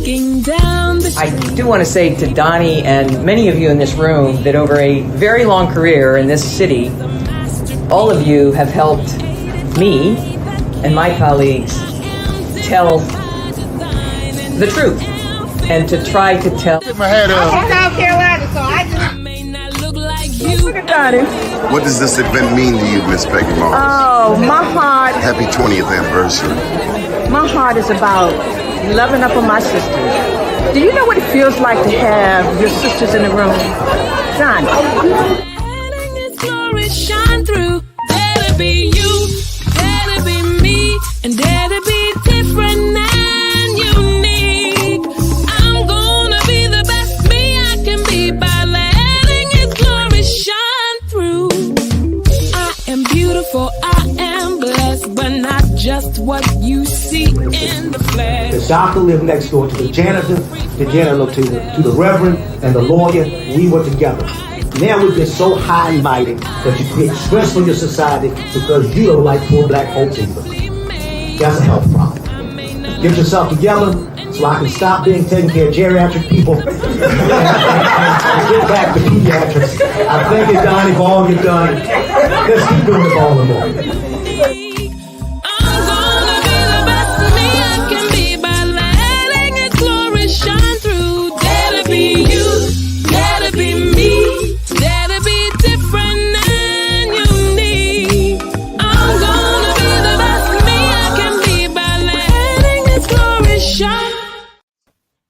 I do want to say to Doni and many of you in this room that over a very long career in this city, all of you have helped me and my colleagues tell the truth and to try to tell. Get my hat up. I'm South Carolina, so I just. Look at Doni. What does this event mean to you, Miss Peggy Mars? Oh, my heart. Happy 20th anniversary. My heart is about loving up on my sisters. Do you know what it feels like to have your sisters in the room? Doni. Shine through. Dare to be you, dare to be me, and dare to be different and unique. I'm gonna be the best me I can be by letting His glory shine through. I am beautiful, I am blessed, but not just what you see in the flesh. The doctor lived next door to the janitor to the reverend, and the lawyer. We were together. Now we're just so high and mighty that you create stress for your society because you don't like poor black folks either. That's a health problem. Get yourself together so I can stop being taking care of geriatric people and get back to pediatrics. I thank you, Doni, for all you've done. Let's keep doing it all the more.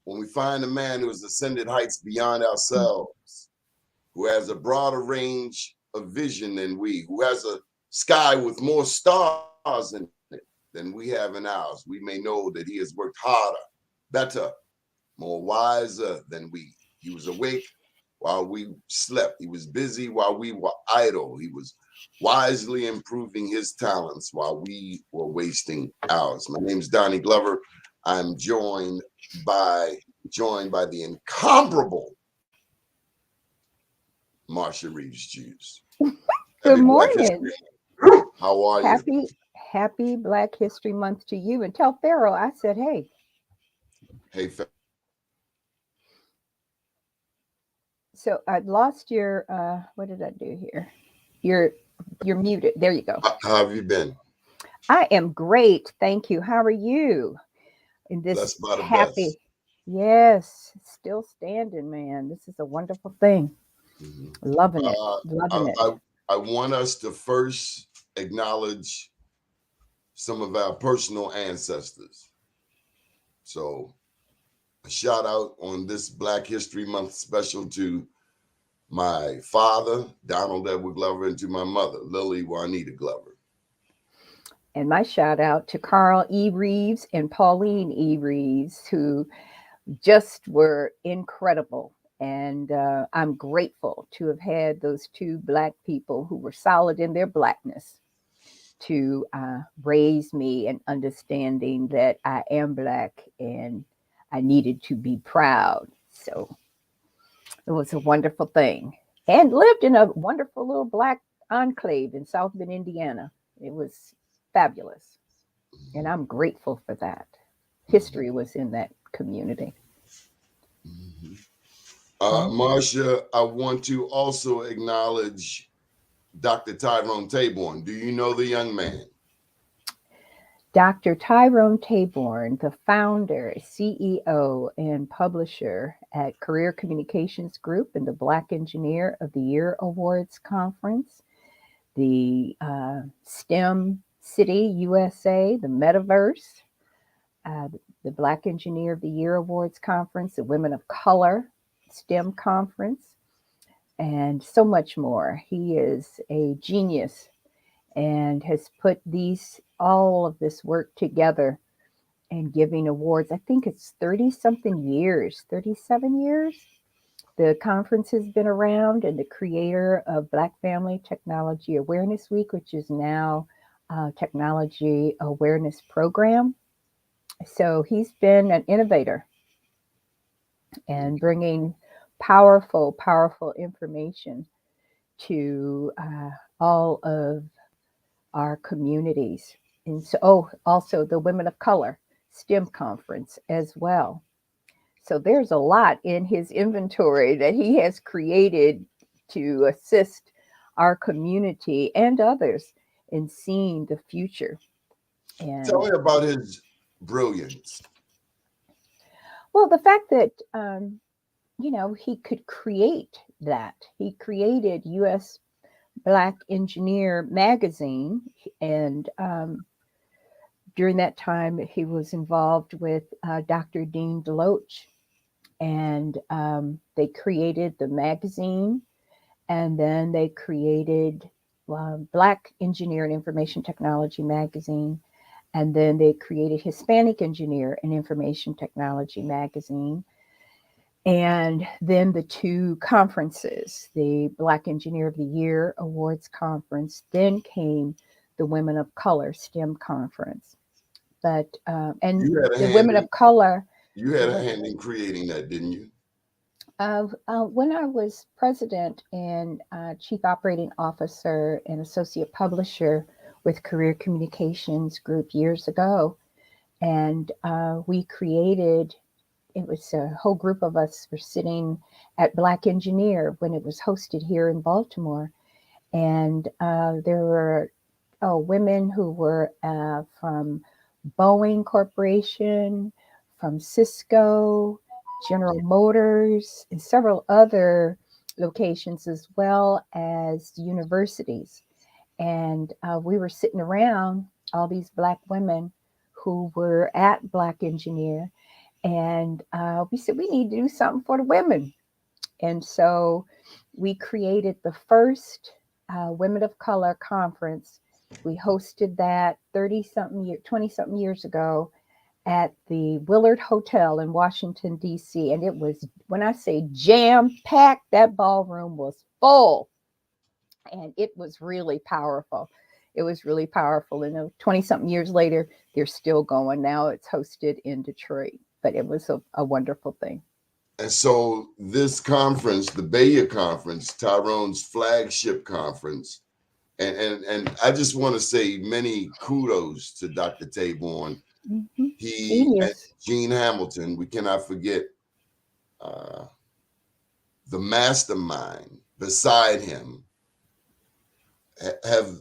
When we find a man who has ascended heights beyond ourselves, who has a broader range of vision than we, who has a sky with more stars in it than we have in ours, we may know that he has worked harder, better, more wiser than we. He was awake while we slept. He was busy while we were idle. He was wisely improving his talents while we were wasting ours. My name's Doni Glover. I'm joined by the incomparable Marsha Reeves Jews. Good morning. How are you? Happy Black History Month to you. And tell Pharaoh I said, hey. Hey, Pharaoh. So I lost your, what did I do here? You're muted. There you go. How have you been? I am great. Thank you. How are you? In this happy, yes, still standing, man. This is a wonderful thing. Mm-hmm. Loving it. I want us to first acknowledge some of our personal ancestors. So a shout out on this Black History Month special to my father, Donald Edward Glover, and to my mother, Lily Juanita Glover. And my shout out to Carl E. Reeves and Pauline E. Reeves, who just were incredible. And I'm grateful to have had those two Black people who were solid in their Blackness to raise me in understanding that I am Black and I needed to be proud. So it was a wonderful thing. And lived in a wonderful little Black enclave in South Bend, Indiana. It was fabulous. And I'm grateful for that. History was in that community. Mm-hmm. Marsha, I want to also acknowledge Dr. Tyrone Taborn. Do you know the young man? Dr. Tyrone Taborn, the founder, CEO, and publisher at Career Communications Group and the Black Engineer of the Year Awards Conference, the STEM City USA, the Metaverse, the Black Engineer of the Year Awards Conference, the Women of Color STEM Conference, and so much more. He is a genius and has put all of this work together and giving awards. I think it's 37 years. The conference has been around, and the creator of Black Family Technology Awareness Week, which is now Technology Awareness Program. So he's been an innovator and bringing powerful information to all of our communities. And so, also the Women of Color STEM Conference as well. So there's a lot in his inventory that he has created to assist our community and others in seeing the future. Tell And me about his brilliance. well, the fact that he could create that. He created U.S. Black Engineer magazine, and during that time, he was involved with Dr. Dean Deloach, and they created the magazine, and then they created Black Engineer and Information Technology magazine, and then they created Hispanic Engineer and Information Technology magazine. And then the two conferences, the Black Engineer of the Year Awards Conference, then came the Women of Color STEM Conference. But and You had a the hand Women in, of Color. you had a hand in creating that, didn't you? When I was president and chief operating officer and associate publisher with Career Communications Group years ago, and we created, it was a whole group of us were sitting at Black Engineer when it was hosted here in Baltimore. And there were women who were from Boeing Corporation, from Cisco, General Motors, and several other locations, as well as universities. And we were sitting around, all these Black women who were at Black Engineer, and we said, we need to do something for the women. And so we created the first Women of Color conference. We hosted that 20 something years ago at the Willard Hotel in Washington, D.C. And it was, when I say jam packed, that ballroom was full. And it was really powerful. It was really powerful. And 20 something years later, they're still going. Now it's hosted in Detroit, but it was a wonderful thing. And so this conference, the Bay Conference, Tyrone's flagship conference, and I just want to say many kudos to Dr. Taborn. Mm-hmm. He and Genius. Gene Hamilton, we cannot forget the mastermind beside him.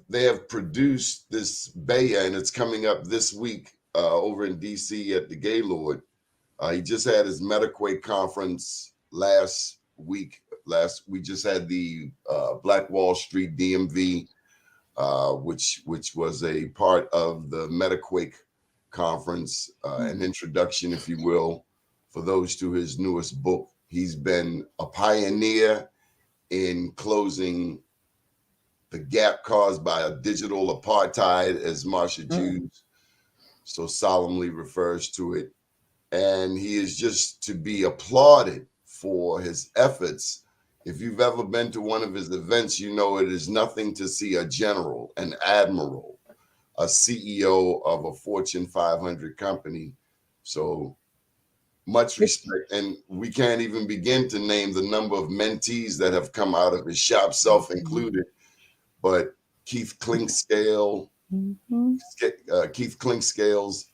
They have produced this Bay, and it's coming up this week over in DC at the Gaylord. He just had his Metaquake conference last week. We just had the Black Wall Street DMV, which was a part of the Metaquake conference, an introduction, if you will, for those to his newest book. He's been a pioneer in closing the gap caused by a digital apartheid, as Marsha Jews so solemnly refers to it. And he is just to be applauded for his efforts. If you've ever been to one of his events, you know it is nothing to see a general, an admiral, a CEO of a Fortune 500 company. So much respect. And we can't even begin to name the number of mentees that have come out of his shop, self included. But Keith Clinkscale, Keith Clinkscales,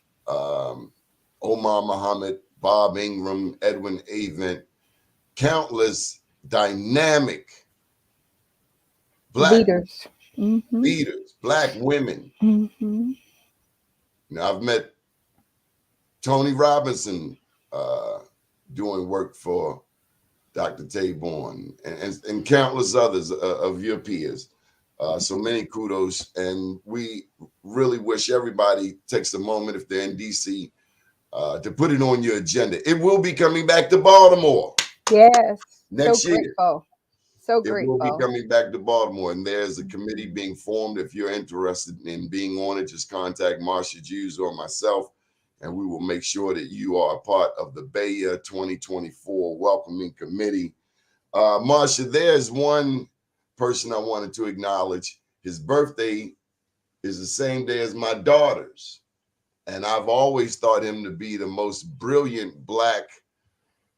Omar Muhammad, Bob Ingram, Edwin Avent, countless dynamic Black Leaders. leaders, Black women. Now, I've met Tony Robinson doing work for Dr. Taborn and countless others of your peers. So many kudos. And we really wish everybody takes a moment, if they're in DC, to put it on your agenda. It will be coming back to Baltimore. Yes. Next so year. Grateful. So It grateful. will be coming back to Baltimore, and there's a committee being formed. If you're interested in being on it, just contact Marsha Jews or myself, and we will make sure that you are a part of the Bay 2024 welcoming committee. Marsha, there's one person I wanted to acknowledge. His birthday is the same day as my daughter's, and I've always thought him to be the most brilliant Black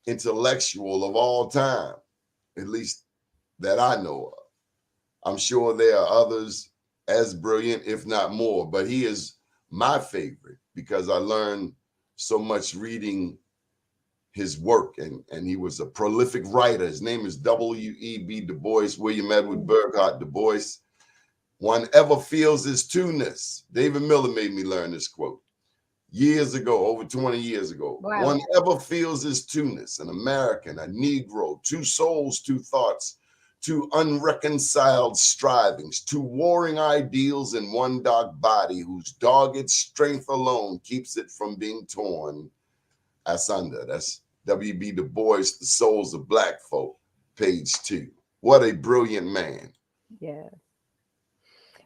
intellectual of all time, at least that I know of. I'm sure there are others as brilliant, if not more, but he is my favorite because I learned so much reading his work, and he was a prolific writer. His name is W.E.B. Du Bois, William Edward Burghardt Du Bois. One ever feels his two-ness. David Miller made me learn this quote years ago, over 20 years ago. Wow. One ever feels his two-ness, an American, a Negro, two souls, two thoughts, two unreconciled strivings, two warring ideals in one dark body whose dogged strength alone keeps it from being torn asunder. That's W.B. Du Bois, The Souls of Black Folk, page 2. What a brilliant man. Yeah.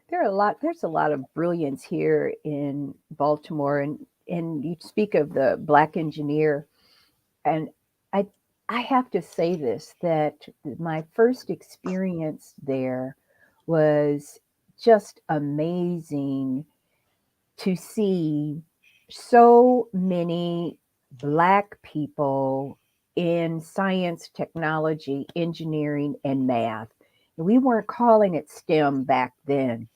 There's a lot of brilliance here in Baltimore, and you speak of the Black engineer, and I have to say this, that my first experience there was just amazing to see so many Black people in science, technology, engineering, and math. We weren't calling it STEM back then,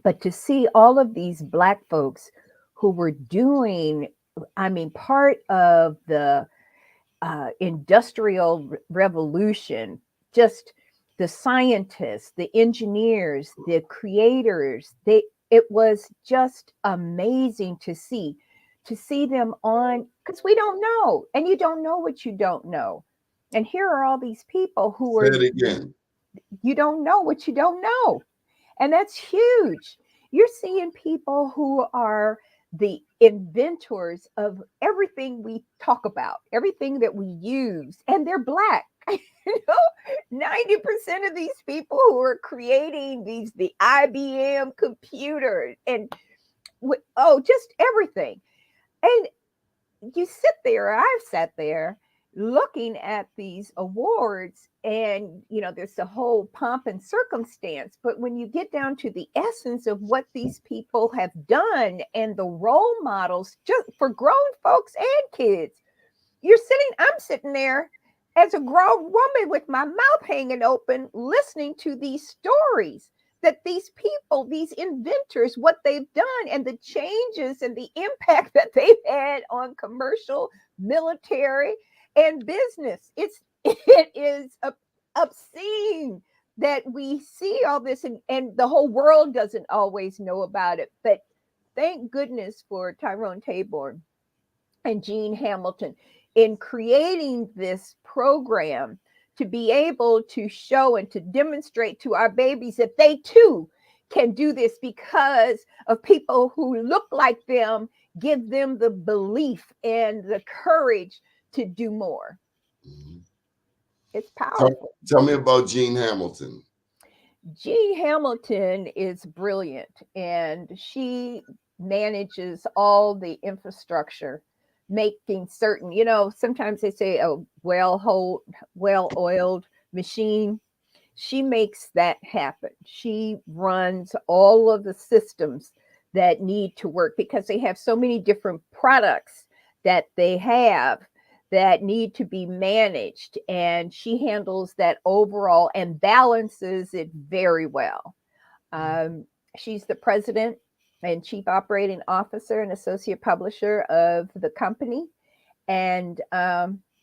but to see all of these Black folks who were doing, part of the industrial revolution, just the scientists, the engineers, the creators, it was just amazing to see them on, because we don't know, and you don't know what you don't know. And here are all these people who Say are, it again. you don't know what you don't know. And that's huge. You're seeing people who are the inventors of everything we talk about, everything that we use, and they're Black. 90% of these people who are creating the IBM computer and just everything. And you sit there, I've sat there looking at these awards, and there's the whole pomp and circumstance, but when you get down to the essence of what these people have done and the role models just for grown folks and kids, I'm sitting there as a grown woman with my mouth hanging open, listening to these stories that these people, these inventors, what they've done and the changes and the impact that they've had on commercial, military, and business. It is obscene that we see all this, and the whole world doesn't always know about it. But thank goodness for Tyrone Taborn and Gene Hamilton in creating this program to be able to show and to demonstrate to our babies that they too can do this, because of people who look like them, give them the belief and the courage to do more. Mm-hmm. It's powerful. Tell me about Gene Hamilton. Gene Hamilton is brilliant, and she manages all the infrastructure, making certain, sometimes they say a well-oiled machine. She makes that happen. She runs all of the systems that need to work, because they have so many different products that they have that need to be managed, and she handles that overall and balances it very well. She's the president and chief operating officer and associate publisher of the company, and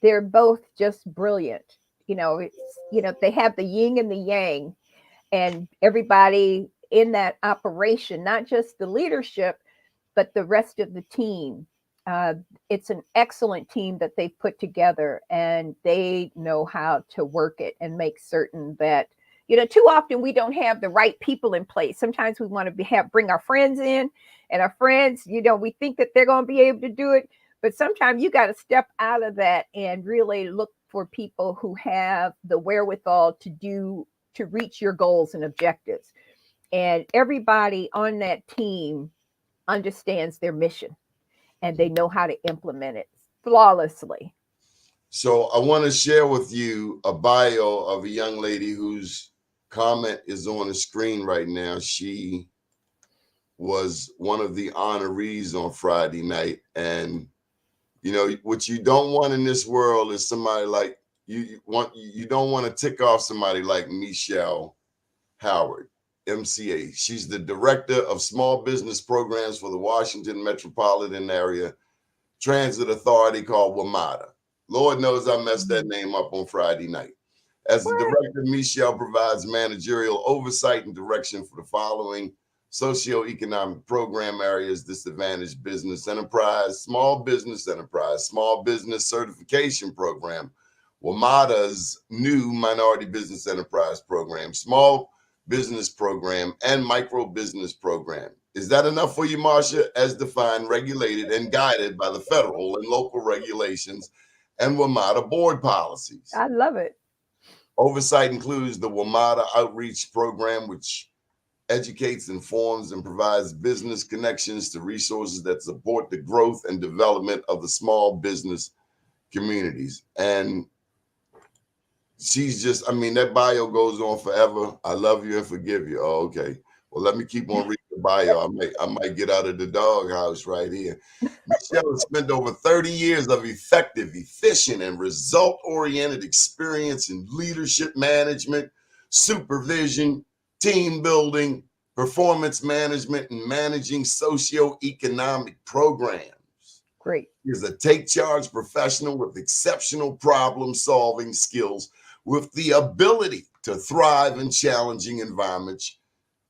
they're both just brilliant. They have the yin and the yang, and everybody in that operation, not just the leadership, but the rest of the team. It's an excellent team that they've put together, and they know how to work it and make certain that, too often we don't have the right people in place. Sometimes we want to bring our friends in, and our friends, we think that they're going to be able to do it. But sometimes you got to step out of that and really look for people who have the wherewithal to reach your goals and objectives. And everybody on that team understands their mission, and they know how to implement it flawlessly. So I want to share with you a bio of a young lady whose comment is on the screen right now. She was one of the honorees on Friday night. And, what you don't want in this world is somebody like you don't want to tick off somebody like Michelle Howard, MCA. She's the director of small business programs for the Washington metropolitan area transit authority called WMATA. Lord knows I messed that name up on Friday night. As the director, Michelle provides managerial oversight and direction for the following socioeconomic program areas: disadvantaged business enterprise, small business certification program, WMATA's new minority business enterprise program, small business program, and micro business program. Is that enough for you, Marsha? As defined, regulated, and guided by the federal and local regulations and WMATA board policies. I love it. Oversight includes the WMATA Outreach Program, which educates, informs, and provides business connections to resources that support the growth and development of the small business communities. And she's just, I mean, that bio goes on forever. I love you and forgive you. Oh, okay. Well, let me keep on reading the bio. I might get out of the doghouse right here. Michelle has spent over 30 years of effective, efficient, and result-oriented experience in leadership management, supervision, team building, performance management, and managing socioeconomic programs. Great. She is a take-charge professional with exceptional problem-solving skills, with the ability to thrive in challenging environments,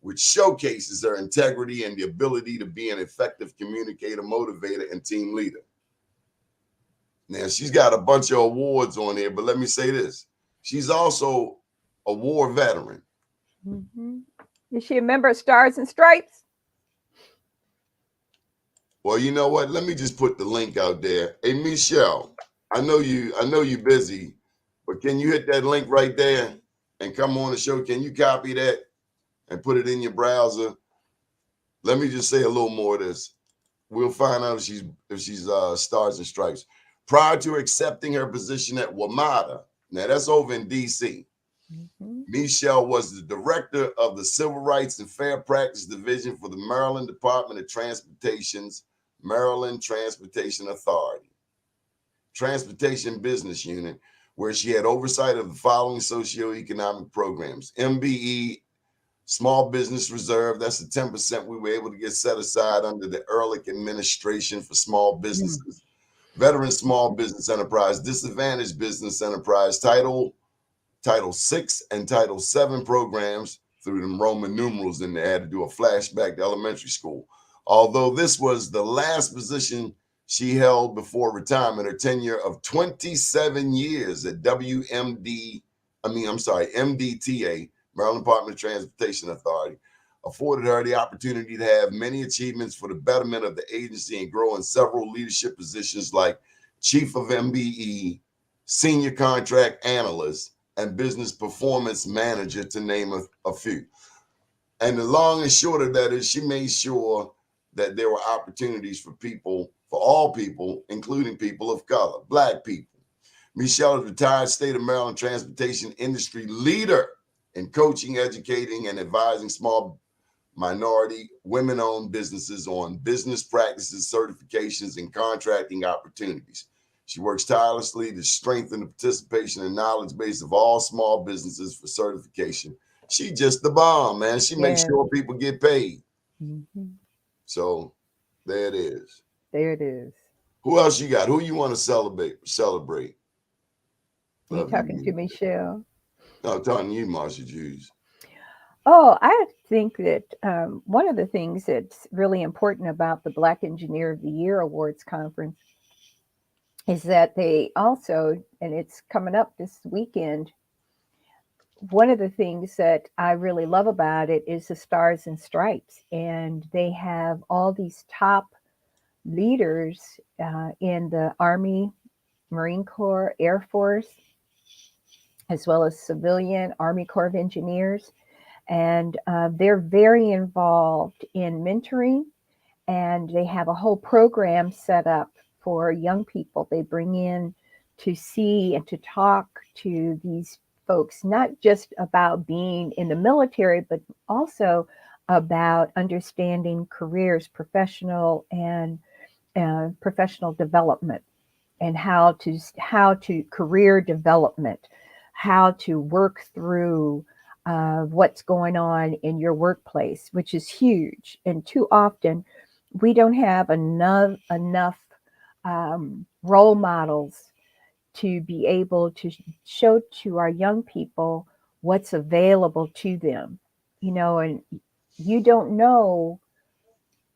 which showcases her integrity and the ability to be an effective communicator, motivator, and team leader. Now, she's got a bunch of awards on here, but let me say this. She's also a war veteran. Mm-hmm. Is she a member of Stars and Stripes? Well, you know what? Let me just put the link out there. Hey, Michelle, I know you're busy, but can you hit that link right there and come on the show? Can you copy that and put it in your browser? Let me just say a little more of this. We'll find out if she's Stars and Stripes. Prior to accepting her position at WMATA, now that's over in D.C., Michelle was the director of the Civil Rights and Fair Practice Division for the Maryland Department of Transportation's Maryland Transportation Authority Transportation Business Unit, where she had oversight of the following socioeconomic programs: MBE, Small Business Reserve, that's the 10% we were able to get set aside under the Ehrlich administration for small businesses. Veteran Small Business Enterprise, Disadvantaged Business Enterprise, Title 6 and Title 7 programs through them Roman numerals, and they had to do a flashback to elementary school. Although this was the last position she held before retirement, her tenure of 27 years at MDTA, Maryland Department of Transportation Authority, afforded her the opportunity to have many achievements for the betterment of the agency and grow in several leadership positions like Chief of MBE, Senior Contract Analyst, and Business Performance Manager, to name a few. And the long and short of that is she made sure that there were opportunities for all people, including people of color, Black people. Michelle is a retired state of Maryland transportation industry leader in coaching, educating, and advising small minority, women-owned businesses on business practices, certifications, and contracting opportunities. She works tirelessly to strengthen the participation and knowledge base of all small businesses for certification. She just the bomb, man. She makes sure people get paid. Mm-hmm. So there it is. There it is. Who else you got? Who you want to celebrate? You talking to Michelle? No, I'm talking to you, Marsha Jews. Oh, I think that one of the things that's really important about the Black Engineer of the Year Awards Conference is that they also, and it's coming up this weekend, one of the things that I really love about it is the Stars and Stripes. And they have all these top leaders in the Army, Marine Corps, Air Force, as well as civilian Army Corps of Engineers. And they're very involved in mentoring, and they have a whole program set up for young people. They bring in to see and to talk to these folks, not just about being in the military, but also about understanding careers, professional and professional development, and how to career development, how to work through what's going on in your workplace, which is huge. And too often we don't have enough role models to be able to show to our young people what's available to them, and you don't know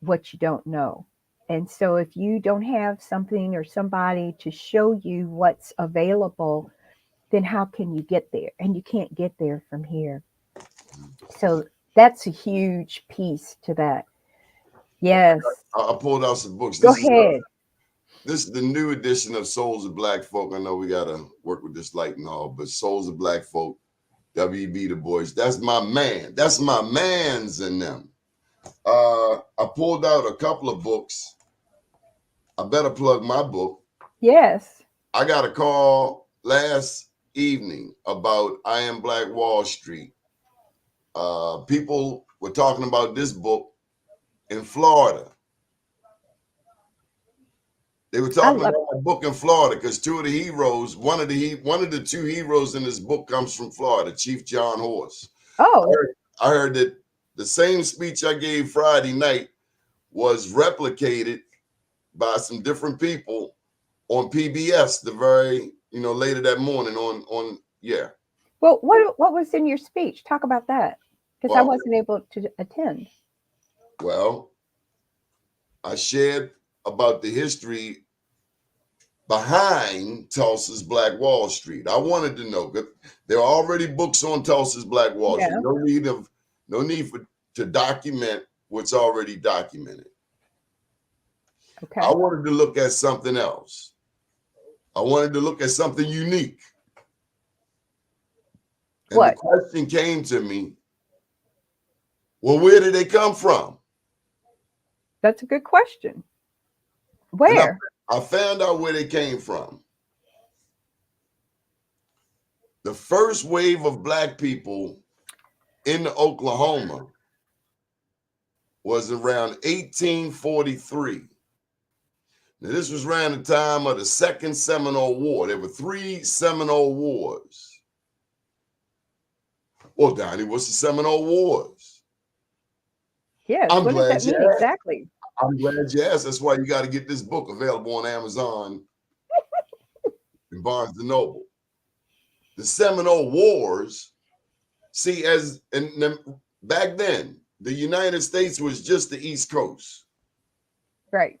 what you don't know. And so if you don't have something or somebody to show you what's available, then how can you get there? And you can't get there from here. So that's a huge piece to that. Yes. I pulled out some books. Go ahead. This is the new edition of Souls of Black Folk. I know we got to work with this light and all, but Souls of Black Folk, W.B. Du Bois. That's my man. That's my mans in them. I pulled out a couple of books. I better plug my book. Yes. I got a call last evening about I Am Black Wall Street. People were talking about this book in Florida. They were talking about my book in Florida because two of the heroes, one of the two heroes in this book comes from Florida, Chief John Horse. Oh. I heard that the same speech I gave Friday night was replicated by some different people on PBS the very, later that morning on. Well, what was in your speech? Talk about that, because I wasn't able to attend. Well, I shared about the history behind Tulsa's Black Wall Street. I wanted to know, because there are already books on Tulsa's Black Wall Street. No need to document what's already documented. Okay. I wanted to look at something else. I wanted to look at something unique. And what? The question came to me, well, where did they come from? That's a good question. Where? I found out where they came from. The first wave of Black people in Oklahoma was around 1843. Now, this was around the time of the Second Seminole War. There were 3 Seminole Wars. Well, Donnie, what's the Seminole Wars? Yes, what does that mean exactly? I'm glad you asked. That's why you got to get this book available on Amazon and Barnes & Noble. The Seminole Wars, back then, the United States was just the East Coast. Right.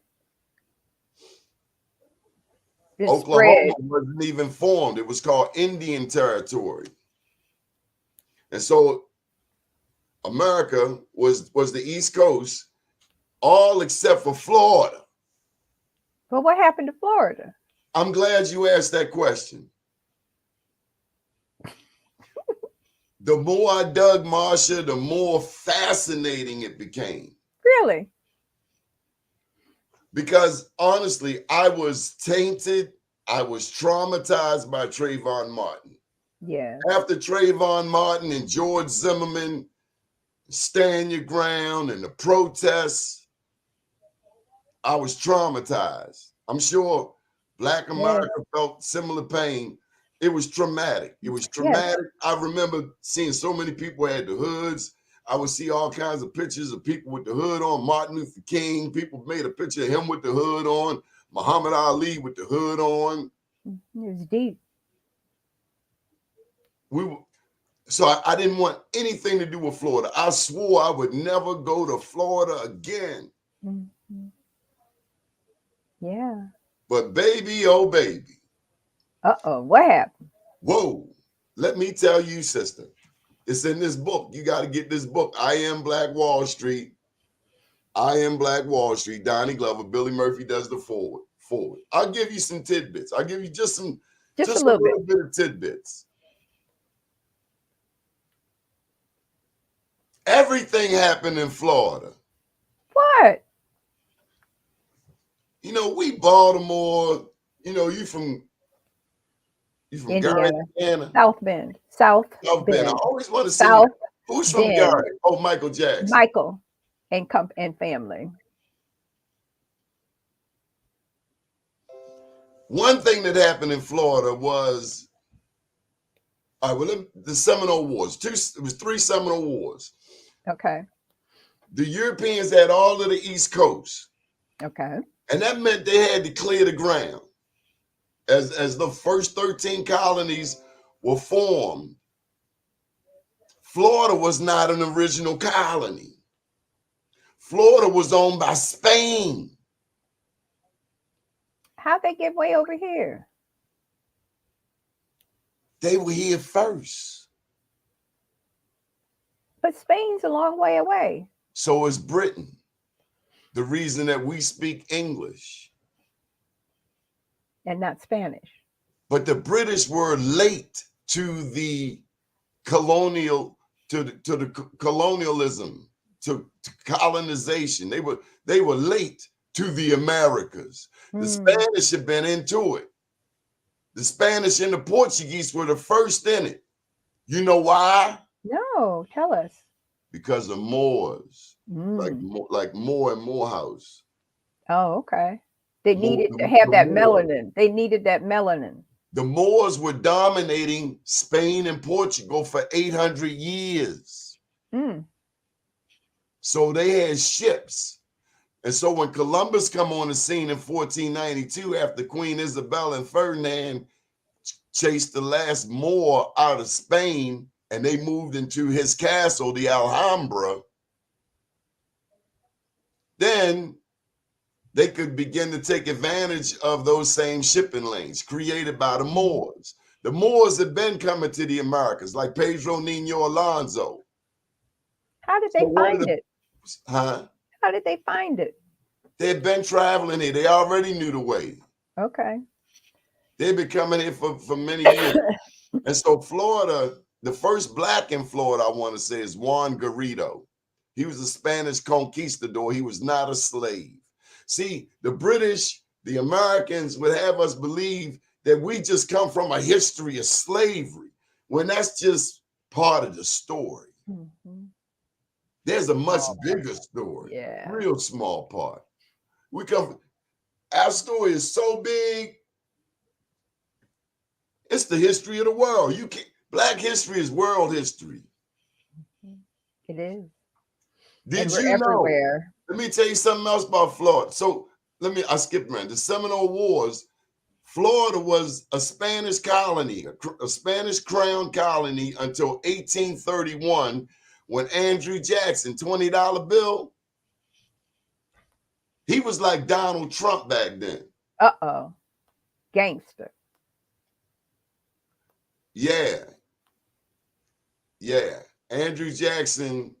Oklahoma wasn't even formed. It was called Indian Territory. And so America was the East Coast, all except for Florida. Well, what happened to Florida? I'm glad you asked that question. The more I dug, Marsha, the more fascinating it became. Really? Because honestly, I was tainted. I was traumatized by Trayvon Martin. Yeah. After Trayvon Martin and George Zimmerman, Stand Your Ground and the protests, I was traumatized. I'm sure Black America felt similar pain. It was traumatic. It was traumatic. Yes. I remember seeing so many people had the hoods. I would see all kinds of pictures of people with the hood on. Martin Luther King, people made a picture of him with the hood on. Muhammad Ali with the hood on. It was deep. So I didn't want anything to do with Florida. I swore I would never go to Florida again. Mm-hmm. Yeah. But baby, oh baby. Uh-oh, what happened? Whoa, let me tell you, sister. It's in this book. You got to get this book. I Am Black Wall Street. I Am Black Wall Street. Donnie Glover. Billy Murphy does the forward. I'll give you some tidbits. I'll give you just a little bit of tidbits. Everything happened in Florida. What? We Baltimore. You from Indiana. Gary, South Bend. South Bend. I always want to say who's from Bend. Gary? Oh, Michael Jackson. Michael and family. One thing that happened in Florida was, the Seminole Wars. It was 3 Seminole Wars. Okay. The Europeans had all of the East Coast. Okay. And that meant they had to clear the ground. as the first 13 colonies were formed, Florida was not an original colony. Florida was owned by Spain. How'd they get way over here? They were here first. But Spain's a long way away. So is Britain. The reason that we speak English. And not Spanish. But the British were late to the colonialism, to colonization. They were late to the Americas. The Spanish had been into it. The Spanish and the Portuguese were the first in it. You know why? No, tell us. Because of Moors, like Moore and Morehouse. Oh, okay. They needed to have that melanin. They needed that melanin. The Moors were dominating Spain and Portugal for 800 years. So they had ships. And so when Columbus come on the scene in 1492, after Queen Isabella and Ferdinand chased the last Moor out of Spain, and they moved into his castle, the Alhambra, then they could begin to take advantage of those same shipping lanes created by the Moors. The Moors had been coming to the Americas, like Pedro Nino Alonso. How did they find it? Huh? How did they find it? They had been traveling here. They already knew the way. Okay. They've been coming here for many years. And so Florida, the first black in Florida, I want to say, is Juan Garrido. He was a Spanish conquistador. He was not a slave. See, the British, the Americans would have us believe that we just come from a history of slavery, when that's just part of the story. There's a much bigger story, real small part. Our story is so big. It's the history of the world. Black history is world history. It is. Did you know? Everywhere. Let me tell you something else about Florida. So I skipped around. The Seminole Wars, Florida was a Spanish colony, a Spanish crown colony until 1831, when Andrew Jackson, $20 bill, he was like Donald Trump back then. Uh-oh. Gangster. Yeah. Andrew Jackson,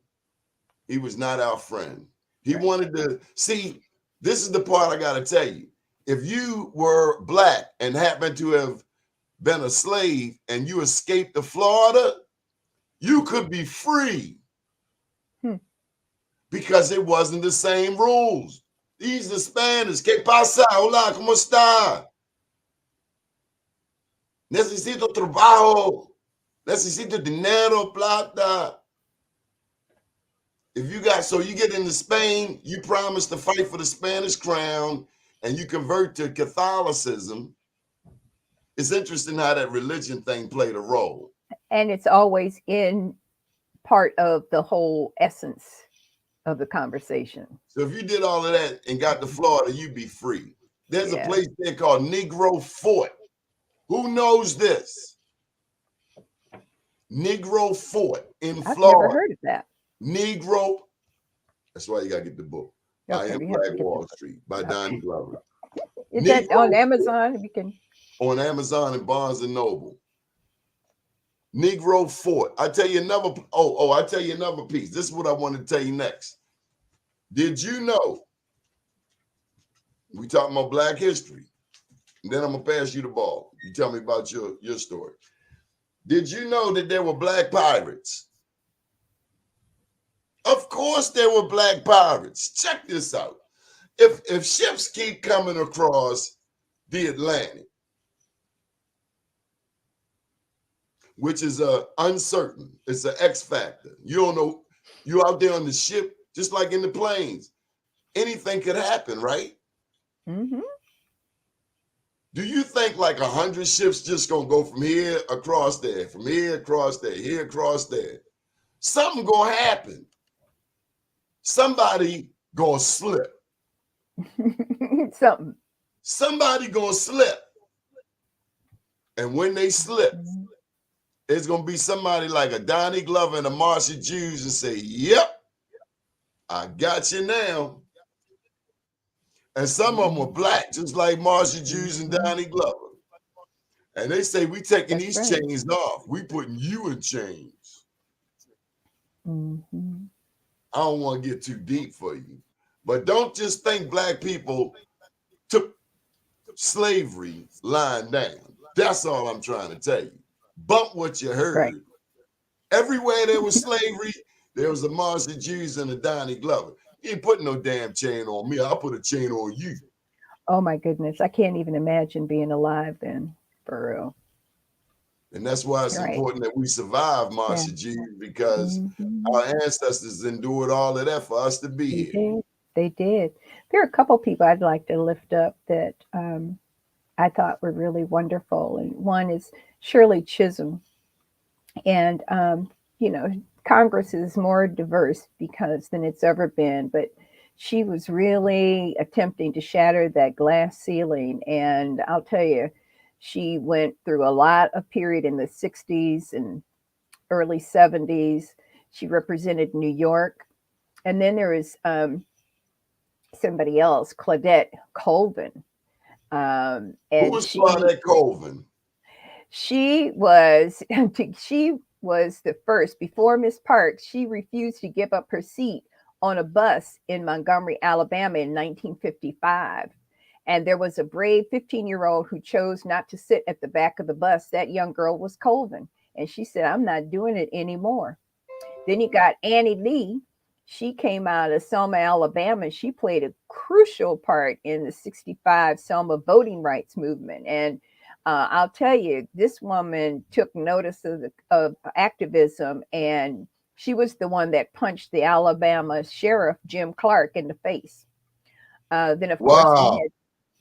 he was not our friend. He wanted to see, this is the part I got to tell you. If you were black and happened to have been a slave and you escaped to Florida, you could be free. Because it wasn't the same rules. These are Spanish. ¿Qué pasa? Hola, ¿cómo está? Necesito trabajo. Necesito dinero, plata. If you get into Spain, you promise to fight for the Spanish crown, and you convert to Catholicism. It's interesting how that religion thing played a role. And it's always in part of the whole essence of the conversation. So if you did all of that and got to Florida, you'd be free. There's a place there called Negro Fort. Who knows this? Negro Fort in Florida. I've never heard of that. Negro. That's why you got to get the book. Okay, I Am Black Wall Street by Donnie Glover. Is that on Amazon? If you can. On Amazon and Barnes and Noble. Negro Fort. I tell you another. I tell you another piece. This is what I want to tell you next. Did you know? We talking about Black history, and then I'm gonna pass you the ball. You tell me about your story. Did you know that there were black pirates? Of course, there were black pirates. Check this out. If ships keep coming across the Atlantic, which is uncertain, it's an X factor. You don't know. You out there on the ship, just like in the planes. Anything could happen, right? Mm-hmm. Do you think like 100 ships just gonna go from here across there, from here across there, here across there? Something gonna happen. Somebody gonna slip. Something. Somebody gonna slip. And when they slip, Mm-hmm. it's going to be somebody like a Donnie Glover and a Marsha Jews and say, yep, I got you now. And some of them are black, just like Marsha Jews and Mm-hmm. Donnie Glover. And they say, we taking That's these right. chains off. We putting you in chains. Mm-hmm. I don't want to get too deep for you. But don't just think black people took slavery lying down. That's all I'm trying to tell you. Bump what you Right. heard. Everywhere there was slavery, there was a Marsha Jews and a Donnie Glover. You ain't putting no damn chain on me. I'll put a chain on you. Oh my goodness. I can't even imagine being alive then, for real. And that's why it's Right. important that we survive Yeah. Marsha Jews, because Mm-hmm. our ancestors endured all of that for us to be They here. did. They did. There are a couple people I'd like to lift up that I thought were really wonderful. And one is Shirley Chisholm. And, you know, Congress is more diverse because than it's ever been, but she was really attempting to shatter that glass ceiling. And I'll tell you, she went through a lot of period in the 60s and early 70s. She represented New York. And then there was somebody else, Claudette Colvin. Who And was Claudette Colvin? she was she was the first before Miss Parks. She refused to give up her seat on a bus in Montgomery, Alabama in 1955. And there was a brave 15-year-old who chose not to sit at the back of the bus. That young girl was Colvin. And she said, I'm not doing it anymore. Then you got Annie Lee. She came out of Selma, Alabama. She played a crucial part in the 65 Selma voting rights movement. And I'll tell you, this woman took notice of activism, and she was the one that punched the Alabama sheriff, Jim Clark, in the face. Then, of course, Wow.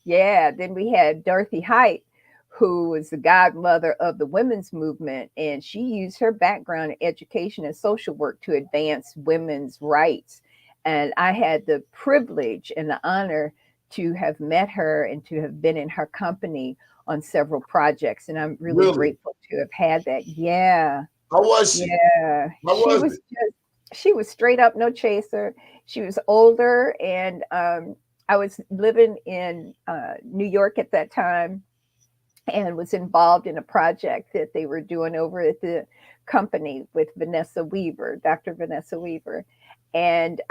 then we had Dorothy Height, who was the godmother of the women's movement, and she used her background in education and social work to advance women's rights. And I had the privilege and the honor to have met her and to have been in her company on several projects. And I'm really Really? grateful to have had that. Yeah. How was she? Yeah. How She was was it? she was straight up no chaser. She was older, and I was living in New York at that time and was involved in a project that they were doing over at the company with Vanessa Weaver, Dr. Vanessa Weaver. And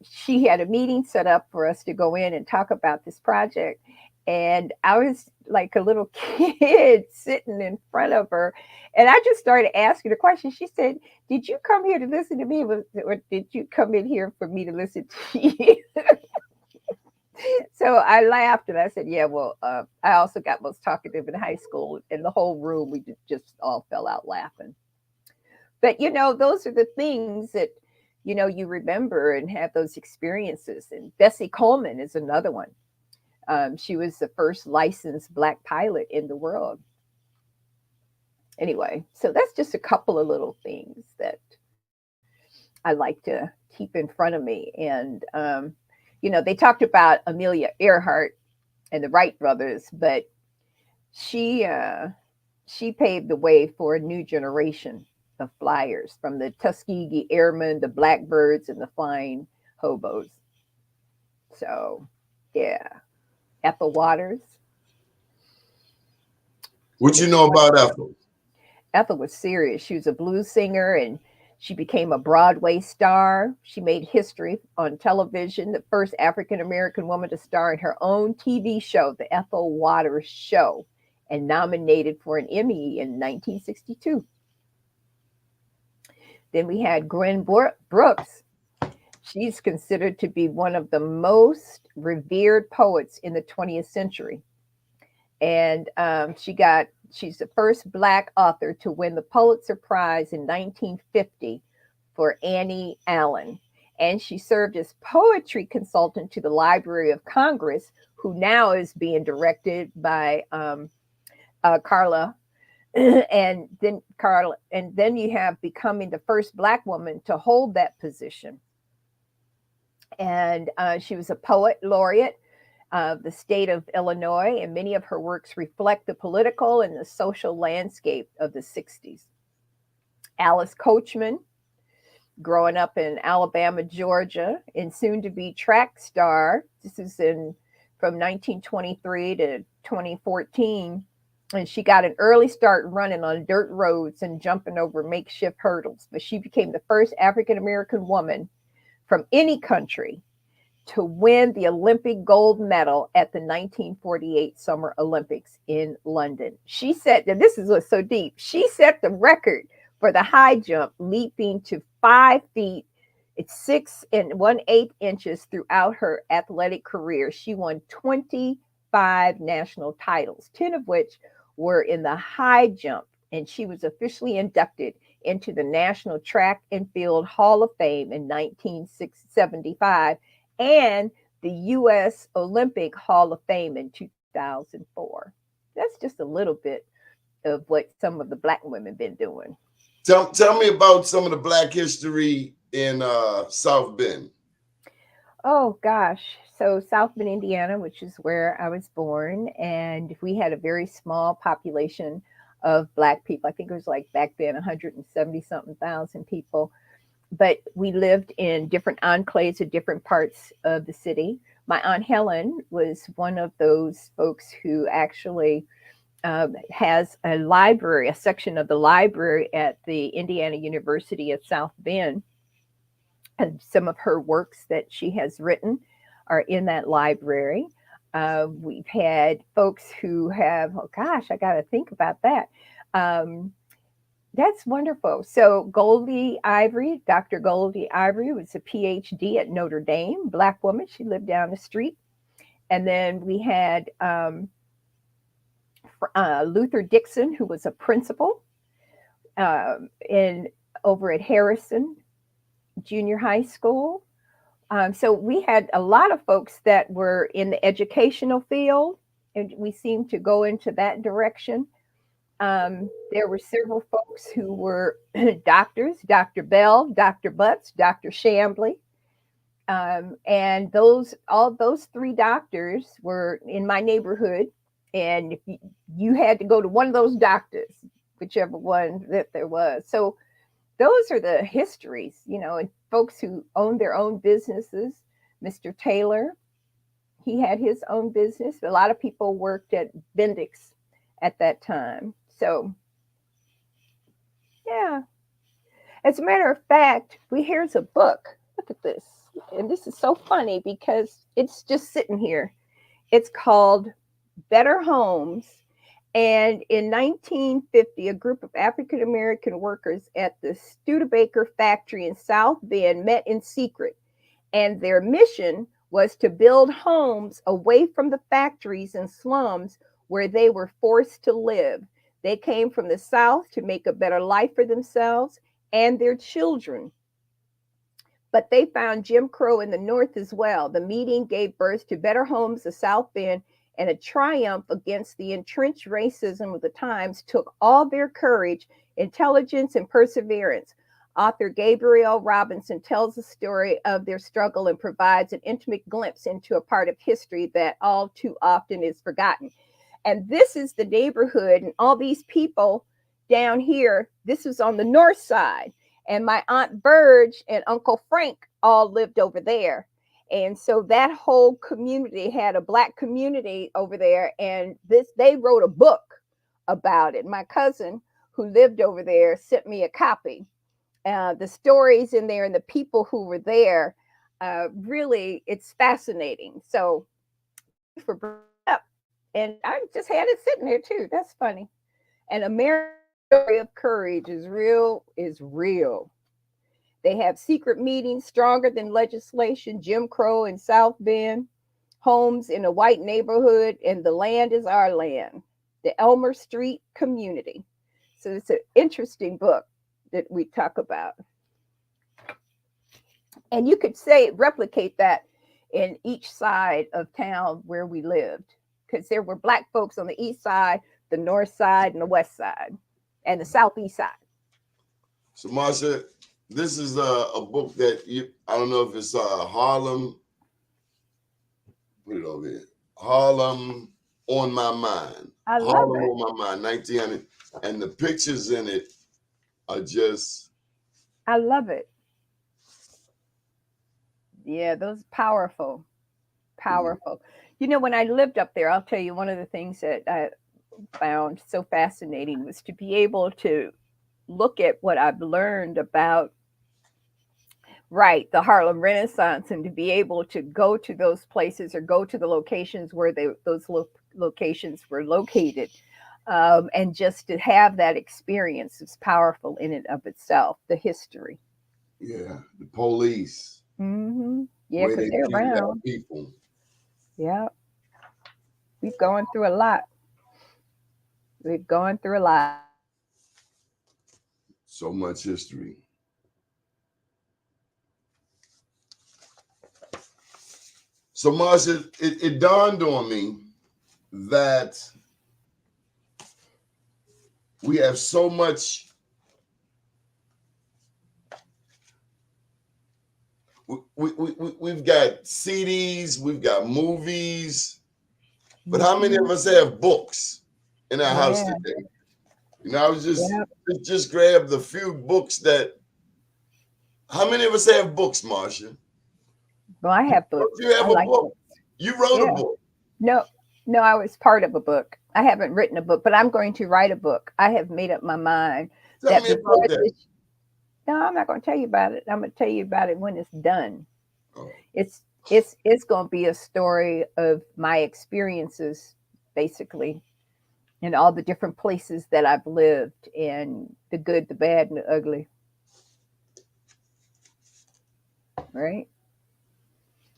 she had a meeting set up for us to go in and talk about this project. And I was like a little kid sitting in front of her. And I just started asking her questions. She said, did you come here to listen to me? Or did you come in here for me to listen to you? So I laughed and I said, yeah, well, I also got most talkative in high school. In the whole room, we just all fell out laughing. But, you know, those are the things that, you know, you remember and have those experiences. And Bessie Coleman is another one. She was the first licensed Black pilot in the world. Anyway, so that's just a couple of little things that I like to keep in front of me. And, you know, they talked about Amelia Earhart and the Wright brothers, but she paved the way for a new generation of flyers, from the Tuskegee Airmen, the Blackbirds, and the Flying Hobos. So, yeah, Ethel Waters. What you know about Ethel? Ethel was serious. She was a blues singer, and she became a Broadway star. She made history on television, the first African American woman to star in her own TV show, The Ethel Waters Show, and nominated for an Emmy in 1962. Then we had Gwen Brooks. She's considered to be one of the most revered poets in the 20th century. And she's the first Black author to win the Pulitzer Prize in 1950 for Annie Allen. And she served as poetry consultant to the Library of Congress, who now is being directed by Carla. And then you have becoming the first Black woman to hold that position. And she was a poet laureate the state of Illinois, and many of her works reflect the political and the social landscape of the 60s. Alice Coachman, growing up in Alabama, Georgia, and soon to be track star. This is from 1923 to 2014. And she got an early start running on dirt roads and jumping over makeshift hurdles. But she became the first African American woman from any country to win the Olympic gold medal at the 1948 Summer Olympics in London. She set, and this is what's so deep, she set the record for the high jump, leaping to 5 feet. It's 6 1/8 inches throughout her athletic career. She won 25 national titles, 10 of which were in the high jump, and she was officially inducted into the National Track and Field Hall of Fame in 1975 and the U.S. Olympic Hall of Fame in 2004. That's just a little bit of what some of the Black women been doing. Tell me about some of the Black history in South Bend. Oh gosh. So South Bend, Indiana, which is where I was born, and we had a very small population of Black people. I think it was like back then 170 something thousand people. But we lived in different enclaves of different parts of the city. My Aunt Helen was one of those folks who actually has a library, a section of the library at the Indiana University of South Bend. And some of her works that she has written are in that library. We've had folks who have, oh gosh, I got to think about that. That's wonderful. So Goldie Ivory, Dr. Goldie Ivory was a PhD at Notre Dame, Black woman. She lived down the street. And then we had Luther Dixon, who was a principal over at Harrison Junior High School. So we had a lot of folks that were in the educational field, and we seemed to go into that direction. There were several folks who were doctors, Dr. Bell, Dr. Butts, Dr. Shambly. And all those 3 doctors were in my neighborhood. And if you had to go to one of those doctors, whichever one that there was. So those are the histories, and folks who owned their own businesses. Mr. Taylor, he had his own business. A lot of people worked at Bendix at that time. So, yeah. As a matter of fact, here's a book. Look at this. And this is so funny because it's just sitting here. It's called Better Homes. And in 1950, a group of African American workers at the Studebaker factory in South Bend met in secret. And their mission was to build homes away from the factories and slums where they were forced to live. They came from the South to make a better life for themselves and their children. But they found Jim Crow in the North as well. The meeting gave birth to Better Homes of South Bend, and a triumph against the entrenched racism of the times took all their courage, intelligence, and perseverance. Author Gabriel Robinson tells the story of their struggle and provides an intimate glimpse into a part of history that all too often is forgotten. And this is the neighborhood, and all these people down here, this was on the north side. And my Aunt Burge and Uncle Frank all lived over there. And so that whole community had a Black community over there. And they wrote a book about it. My cousin who lived over there sent me a copy. The stories in there and the people who were there, really, it's fascinating. So for bringing it up, and I just had it sitting there too. That's funny. And America's story of courage is real. They have secret meetings stronger than legislation, Jim Crow in South Bend, homes in a white neighborhood, and the land is our land, the Elmer Street community. So it's an interesting book that we talk about. And you could replicate that in each side of town where we lived, because there were Black folks on the east side, the north side, and the west side, and the southeast side. So Marsha, this is a book that I don't know if it's Harlem. Put it over here. Harlem on my mind. I love Harlem it. on my mind, 1900. And the pictures in it are just, I love it. Yeah, those powerful, powerful. You know, when I lived up there, I'll tell you one of the things that I found so fascinating was to be able to look at what I've learned about, right, the Harlem Renaissance, and to be able to go to those places or go to the locations where locations were located, and just to have that experience is powerful in and of itself. The history. yeah, the police, Yeah, way because they they're treated our around. people. Yeah, we've gone through a lot. We've gone through a lot. So much history. So Marsha, it dawned on me that we have so much. We've got CDs, we've got movies, but how many of us have books in our house Yeah, today? You know, I was yeah. just grabbed the few books that. How many of us have books, Marsha? Well, I have Don't books. you I have a like book? books. You wrote a Yeah. book. No, no, I was part of a book. I haven't written a book, but I'm going to write a book. I have made up my mind Tell that me about before that. this. No, I'm not going to tell you about it. I'm going to tell you about it when it's done. Oh, It's going to be a story of my experiences, basically, in all the different places that I've lived, and the good, the bad, and the ugly. Right?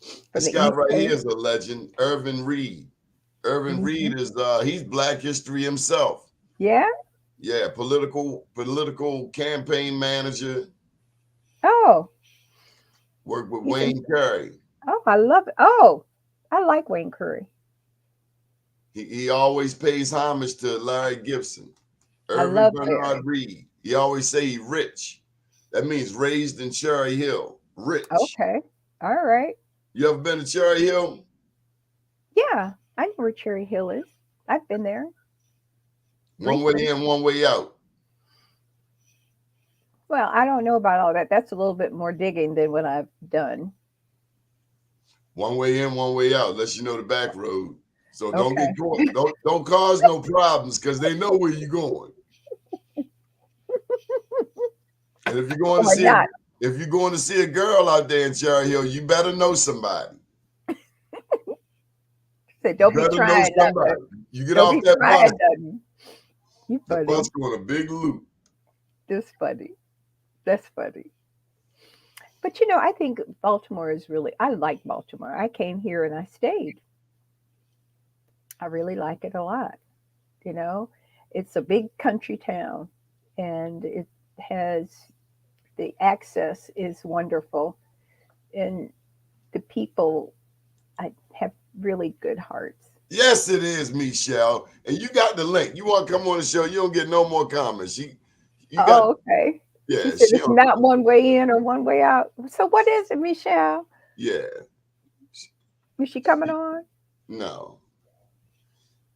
From this the guy East right here Coast. is a legend, Irvin Reed. Irvin Hmm. Reed is he's Black history himself. Yeah. Yeah, political campaign manager. Oh, Worked with he's in. Wayne Carey. Oh, I love it. Oh, I like Wayne Curry. He always pays homage to Larry Gibson. I Irvin love Bernard Larry. Reed. He always say he rich. That means raised in Cherry Hill. Rich. Okay. All right. You ever been to Cherry Hill? Yeah, I know where Cherry Hill is. I've been there One way briefly. in, one way out. Well, I don't know about all that. That's a little bit more digging than what I've done. One way in, one way out. Unless you know the back road. So don't Okay. get caught. Don't cause no problems because they know where you're going. And if you're going to Or see a not. if you're going to see a girl out there in Cherry Hill, you better know somebody. Say, You don't be better know trying somebody. nothing. You get Don't off be that trying bus, nothing. You the funny. bus going a big loop. This funny. That's funny. But you know, I think Baltimore is really, I like Baltimore. I came here and I stayed. I really like it a lot. You know, it's a big country town, and it has, the access is wonderful, and the people, I have really good hearts. Yes, it is, Michelle. And you got the link. You want to come on the show? You don't get no more comments. You got Oh, okay. She yeah. said it's not one way in or one way out. So what is it, Michelle? Yeah. Is she coming on? No.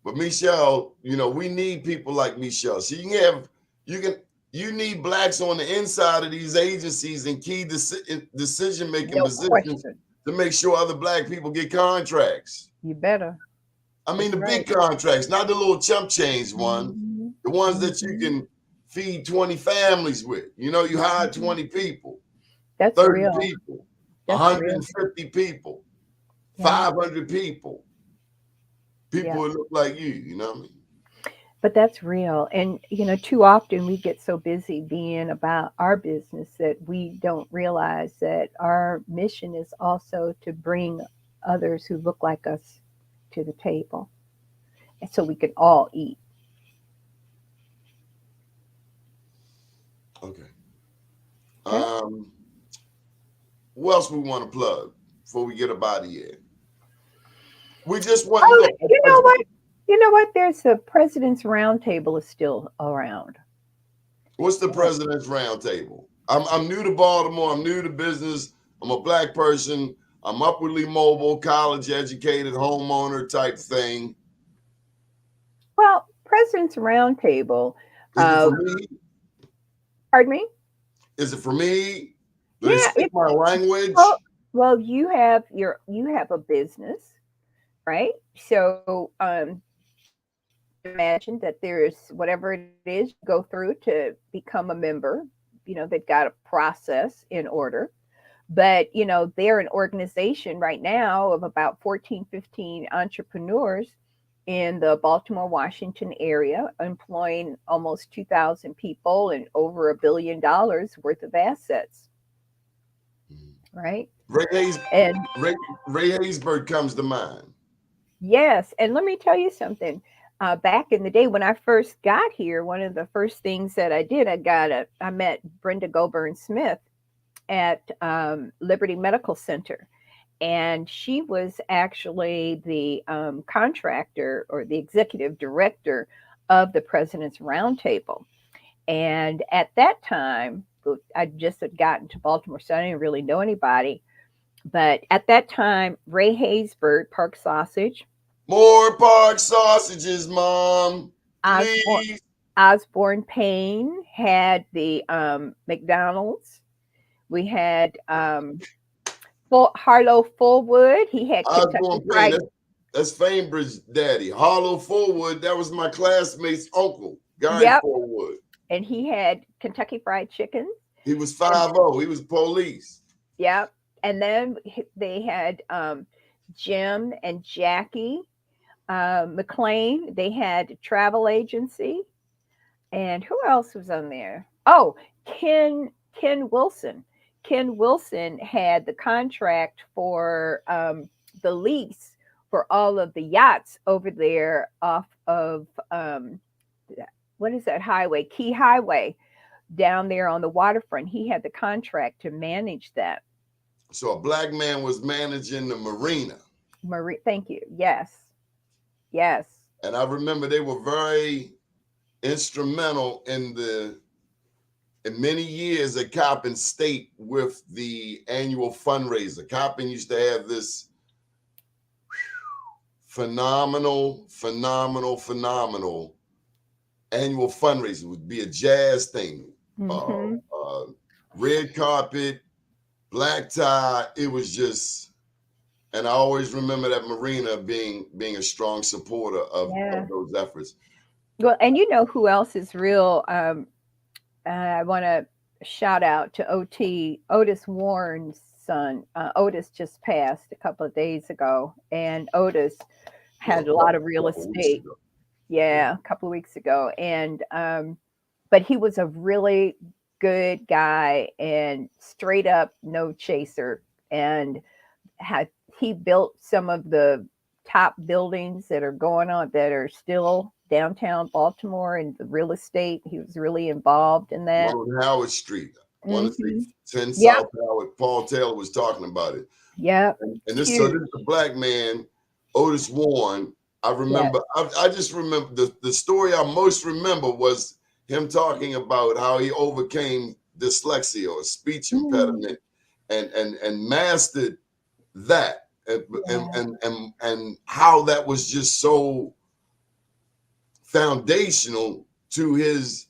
But Michelle, we need people like Michelle. So you need blacks on the inside of these agencies and key decision making No positions question. to make sure other black people get contracts. You better. I mean That's the right. big contracts, not the little chump change ones, Hmm. the ones that you Hmm. can feed 20 families with. You hire 20 people, That's 30 real. people, That's real. 150 people, Yeah. 500 people. Yeah. People who look like you know what I mean? But that's real. And, you know, too often we get so busy being about our business that we don't realize that our mission is also to bring others who look like us to the table. And so we can all eat. Okay. Okay. What else we want to plug before we get up out of here? We just want Oh, look. you know what? You know what? There's the President's Roundtable is still around. What's the President's Roundtable? I'm new to Baltimore. I'm new to business. I'm a black person. I'm upwardly mobile, college educated, homeowner type thing. Well, President's Roundtable. Is it for me? Pardon me? Is it for me? Do they Yeah. speak my language? Well, you have a business, right? So imagine that there's whatever it is you go through to become a member. They've got a process in order. But, they're an organization right now of about 14, 15 entrepreneurs in the Baltimore, Washington area, employing almost 2,000 people and over $1 billion worth of assets. Right? Ray Haysbert comes to mind. Yes. And let me tell you something. Back in the day when I first got here, one of the first things that I did, I met Brenda Goburn Smith at Liberty Medical Center. And she was actually the contractor or the executive director of the President's Roundtable. And at that time, I just had gotten to Baltimore, so I didn't really know anybody. But at that time, Ray Haysbert, Park Sausage. More Park sausages, Mom. Please. Osborne Payne had the McDonald's. We had Harlow Fullwood. He had Kentucky Fried. That's Fambridge's daddy. Harlow Fullwood. That was my classmate's uncle, Guy Fullwood. And he had Kentucky Fried Chicken. He was 5-0. He was police. Yep. And then they had Jim and Jackie McLean. They had a travel agency. And who else was on there? Oh, Ken Wilson. Ken Wilson had the contract for the lease for all of the yachts over there off of what is that highway? Key Highway down there on the waterfront. He had the contract to manage that. So a black man was managing the marina. Thank you. Yes. And I remember they were very instrumental in many years at Coppin State with the annual fundraiser. Coppin used to have this phenomenal annual fundraiser. It would be a jazz thing. Mm-hmm. Red carpet, black tie. It was just, and I always remember that marina being a strong supporter of those efforts. Well, and you know who else is real? I want to shout out to Otis Warren's son. Otis just passed a couple of days ago, and Otis had a lot of real estate. Yeah, a couple of weeks ago. And but he was a really good guy and straight up no chaser. And he built some of the top buildings that are going on that are still downtown Baltimore and the real estate. He was really involved in that. One on Howard Street. 110 Yep. South Howard. Paul Taylor was talking about it. Yeah. And this is a black man, Otis Warren. I remember, I just remember the story I most remember was him talking about how he overcame dyslexia or speech impediment and mastered that and how that was just so foundational to his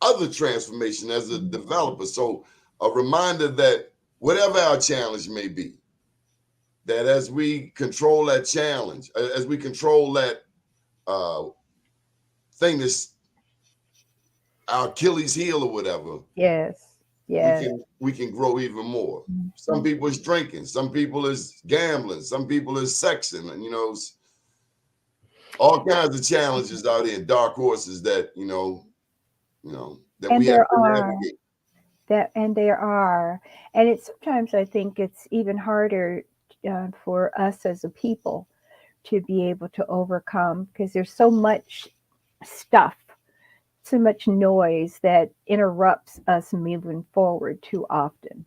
other transformation as a developer. So a reminder that whatever our challenge may be, that as we control that challenge, as we control that thing that's our Achilles heel or whatever, we can grow even more. Some people is drinking, some people is gambling, some people is sexing, and all kinds of challenges out here, dark horses that that and we have to navigate. And there are, and it's sometimes I think it's even harder for us as a people to be able to overcome, because there's so much stuff, so much noise that interrupts us moving forward too often.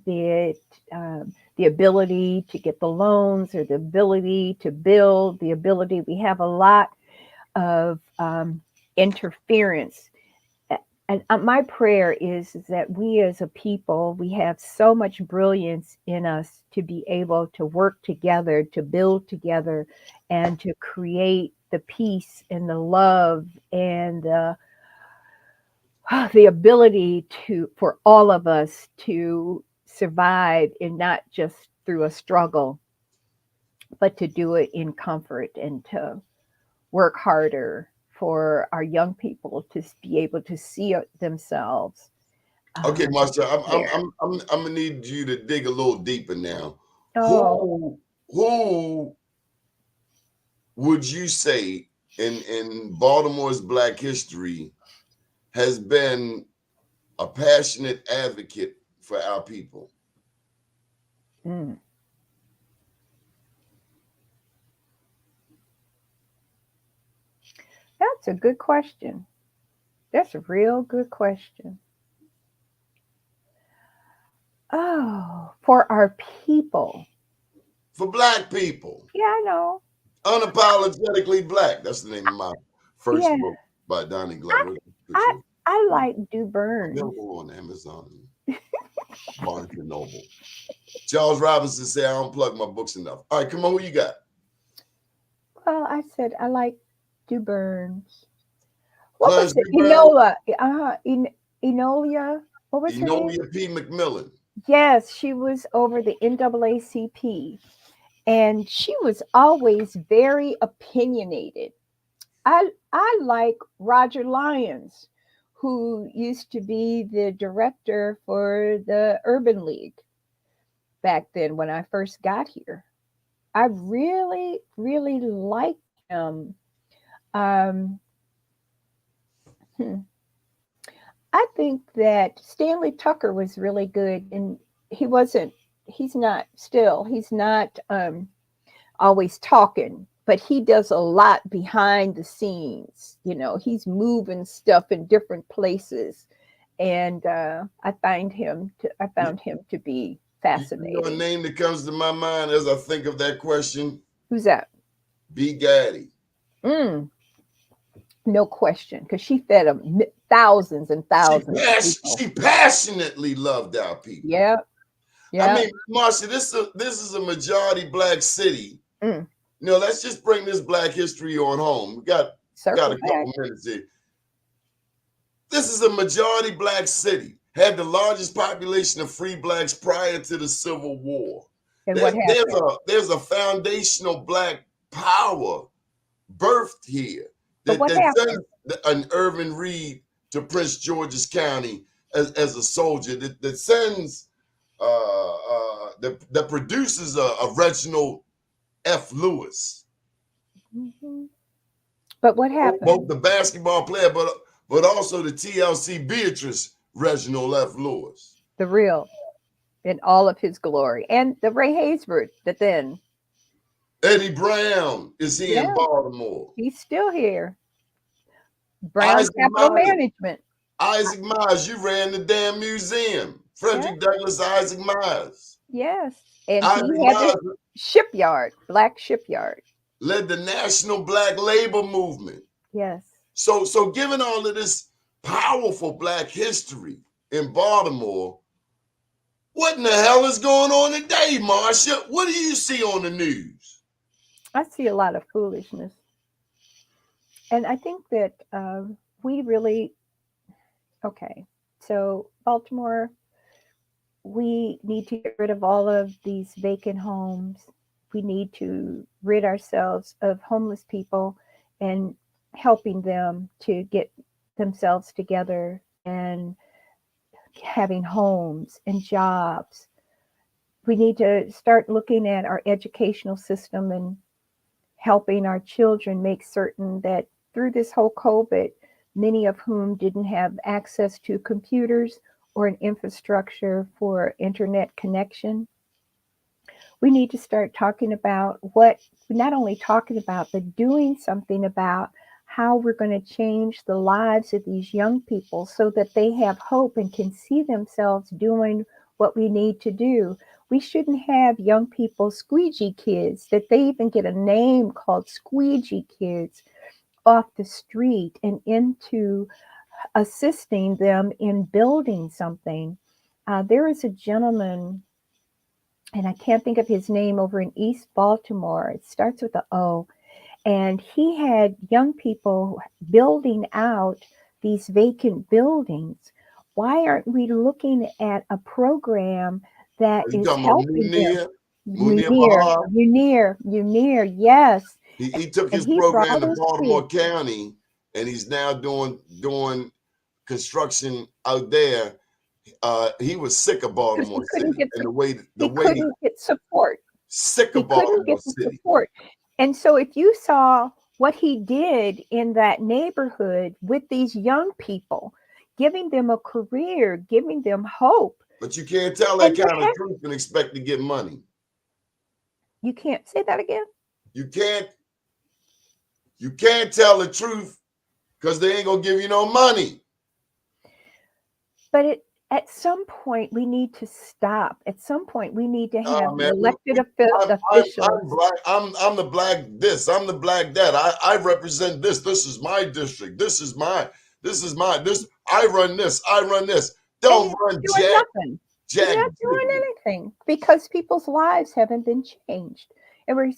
Be it the ability to get the loans or the ability to build, we have a lot of interference And my prayer is that we as a people, we have so much brilliance in us to be able to work together, to build together, and to create the peace and the love and the ability for all of us to survive, and not just through a struggle, but to do it in comfort and to work harder for our young people to be able to see themselves. Okay, Marsha, There. I'm gonna need you to dig a little deeper now. Oh, Who would you say in Baltimore's Black history has been a passionate advocate for our people? mm. That's a good question. That's a real good question. Oh, for our people. For Black people, Yeah, I know. unapologetically Black. That's the name of my first Yeah, book by Donnie I Glover. I, Picture I like Do Burns. available on Amazon, Barnes and Noble. Charles Robinson said, "I don't plug my books enough." All right, come on, who you got? Well, I said I like Do Burns. What was Clarence B. it? Brown, Enola. What was her name? Enola P. McMillan. Yes, she was over the NAACP, and she was always very opinionated. I like Roger Lyons, who used to be the director for the Urban League back then when I first got here. I really, really liked him. Um, hmm. I think that Stanley Tucker was really good, and he wasn't. He's not always talking, but he does a lot behind the scenes. You know, he's moving stuff in different places, and I You, found him to be you know a fascinating. name that comes to my mind as I think of that question? Who's that? B. Gaddy. Mm, no question, because she fed him thousands and thousands of people. She passionately loved our people. Yeah, I yeah. mean, Marsha, this is a majority Black city. Mm, You know, let's just bring this Black history on home. We got circle a back. couple minutes here. This is a majority Black city. Had the largest population of free Blacks prior to the Civil War. And what happened? There's a foundational Black power birthed here But what that happened? sends an Irvin Reed to Prince George's County as a soldier, that sends that produces a Reginald F. Lewis, Hmm. But what both happened? the basketball player, but also the TLC Beatrice Reginald F. Lewis. The real in all of his glory. And the Ray Haysbert that then, Eddie Brown is here in yeah, Baltimore. he's still here. Brown Isaac Capital Myers, Management. Isaac Myers, you ran the damn museum. Yeah, Frederick Douglass, Isaac Myers. yes. And Isaac he had this Myers shipyard, black shipyard. led the National Black Labor Movement. Yes. So given all of this powerful Black history in Baltimore, what in the hell is going on today, Marsha? What do you see on the news? I see a lot of foolishness. And I think that we really, okay. So, Baltimore, we need to get rid of all of these vacant homes. We need to rid ourselves of homeless people and helping them to get themselves together and having homes and jobs. We need to start looking at our educational system and helping our children make certain that through this whole COVID, many of whom didn't have access to computers or an infrastructure for internet connection. We need to start talking about not only talking about, but doing something about how we're going to change the lives of these young people so that they have hope and can see themselves doing what we need to do. We shouldn't have young people squeegee kids, that they even get a name called squeegee kids, off the street and into assisting them in building something. There is a gentleman, and I can't think of his name, over in East Baltimore. It starts with a O. And he had young people building out these vacant buildings. Why aren't we looking at a program that Are you is talking about helping them? Munir Bahar? Munir, yes. He took And his he brought program to us Baltimore kids. County, and he's now doing construction out there. He was sick of Because Baltimore City and the he way couldn't get support. sick He of couldn't Baltimore get the City. support. And so if you saw what he did in that neighborhood with these young people, giving them a career, giving them hope. But you can't tell that And kind of truth and expect to get money. you can't say that again. You can't tell the truth because they ain't gonna give you no money. But at some point we need to stop. At some point we need to have Man, elected I'm officials. black. I'm the black this. I'm the black that. I represent this. This is my district. This is mine. This. I run this. I run this. And Don't you're run doing nothing. You're Jack. not doing anything because people's lives haven't been changed. And we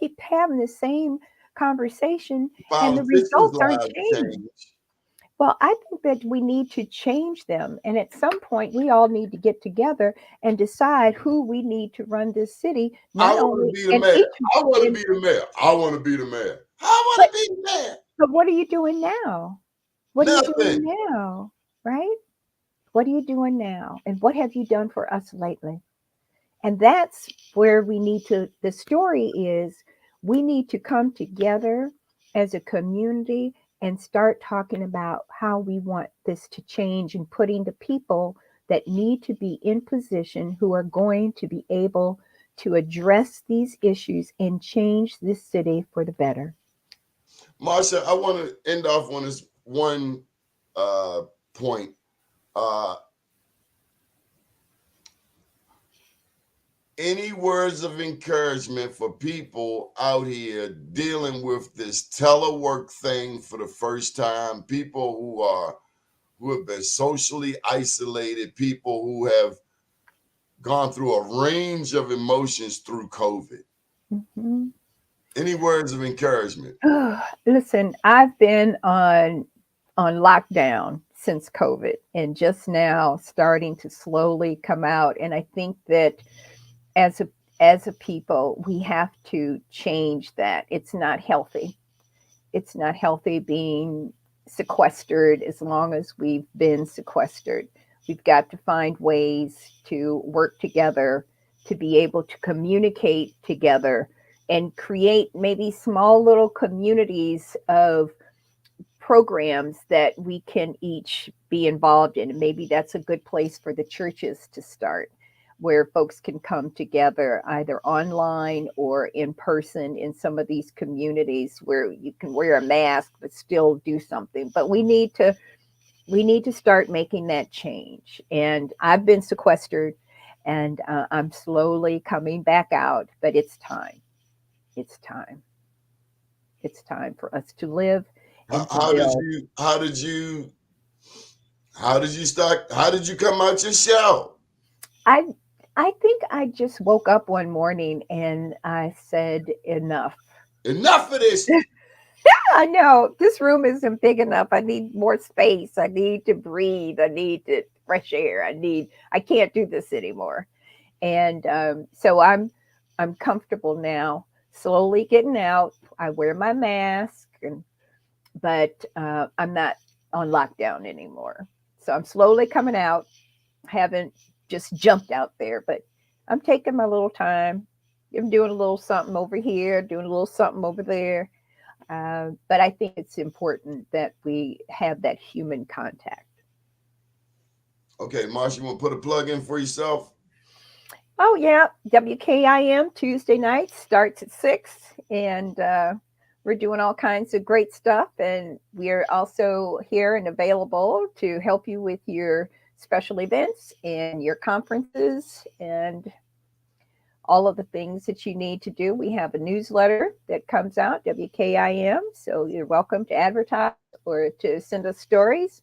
keep having the same conversation and the Politicians' results aren't lives changing. change. Well, I think that we need to change them. And at some point, we all need to get together and decide who we need to run this city. I Not want to only be the in mayor. each. I want to be the mayor. I want to be the mayor. I want to be the mayor. But what are you doing now? What are you doing Nothing. now? Right? What are you doing now? And what have you done for us lately? And that's where we need to, the story is we need to come together as a community and start talking about how we want this to change and putting the people that need to be in position who are going to be able to address these issues and change this city for the better. Marsha, I want to end off on this one point. Any words of encouragement for people out here dealing with this telework thing for the first time? People who have been socially isolated, people who have gone through a range of emotions through COVID. Mm-hmm. Any words of encouragement? Listen, I've been on lockdown since COVID and just now starting to slowly come out. And I think that as a people, we have to change that. It's not healthy. It's not healthy being sequestered as long as we've been sequestered. We've got to find ways to work together, to be able to communicate together and create maybe small little communities of programs that we can each be involved in. And maybe that's a good place for the churches to start, where folks can come together either online or in person in some of these communities where you can wear a mask but still do something. But we need to start making that change. And I've been sequestered and I'm slowly coming back out, but it's time. It's time. It's time for us to live and to build. How did you come out your shell? I think I just woke up one morning and I said, enough. Enough of this. I know this room isn't big enough. I need more space. I need to breathe. I need to fresh air. I can't do this anymore. And so I'm comfortable now, slowly getting out. I wear my mask, but I'm not on lockdown anymore. So I'm slowly coming out. Haven't just jumped out there, but I'm taking my little time. I'm doing a little something over here, doing a little something over there. But I think it's important that we have that human contact. Okay, Marsha, you want to put a plug in for yourself? Oh, yeah. WKIM Tuesday night starts at 6. And we're doing all kinds of great stuff. And we're also here and available to help you with your special events and your conferences and all of the things that you need to do. We have a newsletter that comes out, WKIM. So you're welcome to advertise or to send us stories.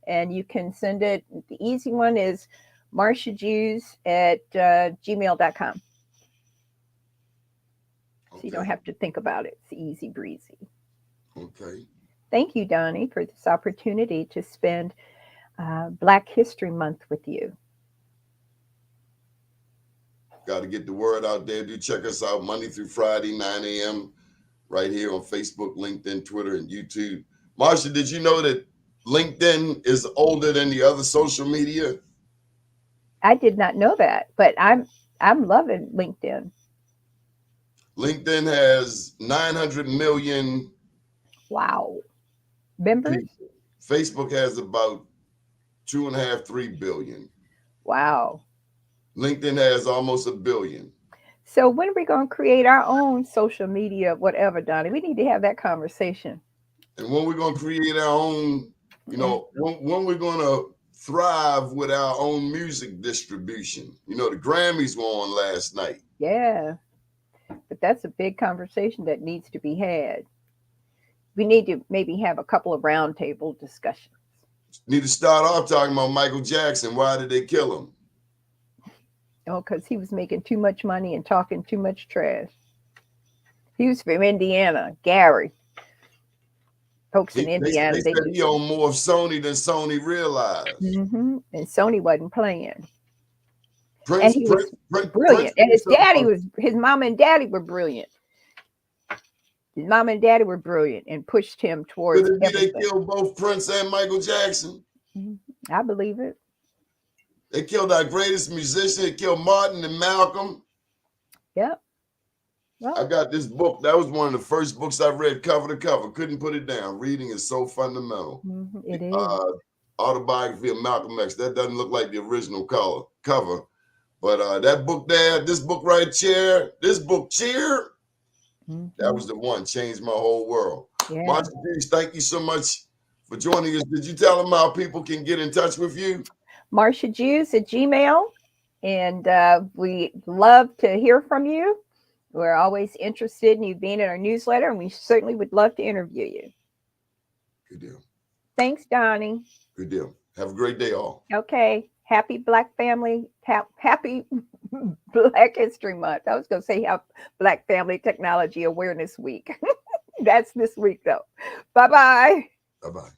And you can send it. The easy one is marshajews@gmail.com. So you don't have to think about it. It's easy breezy. Okay. Thank you, Doni, for this opportunity to spend Black History Month with you. Got to get the word out there. Do check us out Monday through Friday, 9 a.m. right here on Facebook, LinkedIn, Twitter, and YouTube. Marsha, did you know that LinkedIn is older than the other social media? I did not know that, but I'm loving LinkedIn. LinkedIn has 900 million Wow. Members? people. Facebook has about 2.5, 3 billion. Wow. LinkedIn has almost 1 billion. So when are we going to create our own social media, whatever, Doni? We need to have that conversation. And when we're going to create our own, when we're going to thrive with our own music distribution. The Grammys were on last night. Yeah. But that's a big conversation that needs to be had. We need to maybe have a couple of roundtable discussions. Need to start off talking about Michael Jackson. Why did they kill him? Oh, because he was making too much money and talking too much trash. He was from Indiana, Gary. Folks in Indiana. They said he owned more of Sony than Sony realized. Mm-hmm. And Sony wasn't playing. Prince, and he was brilliant. And his mom and daddy were brilliant. His mom and daddy were brilliant and pushed him towards everything. They killed both Prince and Michael Jackson. I believe it. They killed our greatest musician. They killed Martin and Malcolm. Yep. Well, I got this book. That was one of the first books I read cover to cover. Couldn't put it down. Reading is so fundamental. It is. Autobiography of Malcolm X. That doesn't look like the original cover. But that book there, this book right here, this book Cheer, that was the one. Changed my whole world. Yeah. Marsha, thank you so much for joining us. Did you tell them how people can get in touch with you? MarshaJews@gmail. And we love to hear from you. We're always interested in you being in our newsletter, and we certainly would love to interview you. Good deal. Thanks, Doni. Good deal. Have a great day, all. Okay. Happy Black Family. Happy Black History Month. I was going to say Black Family Technology Awareness Week. That's this week, though. Bye-bye. Bye-bye.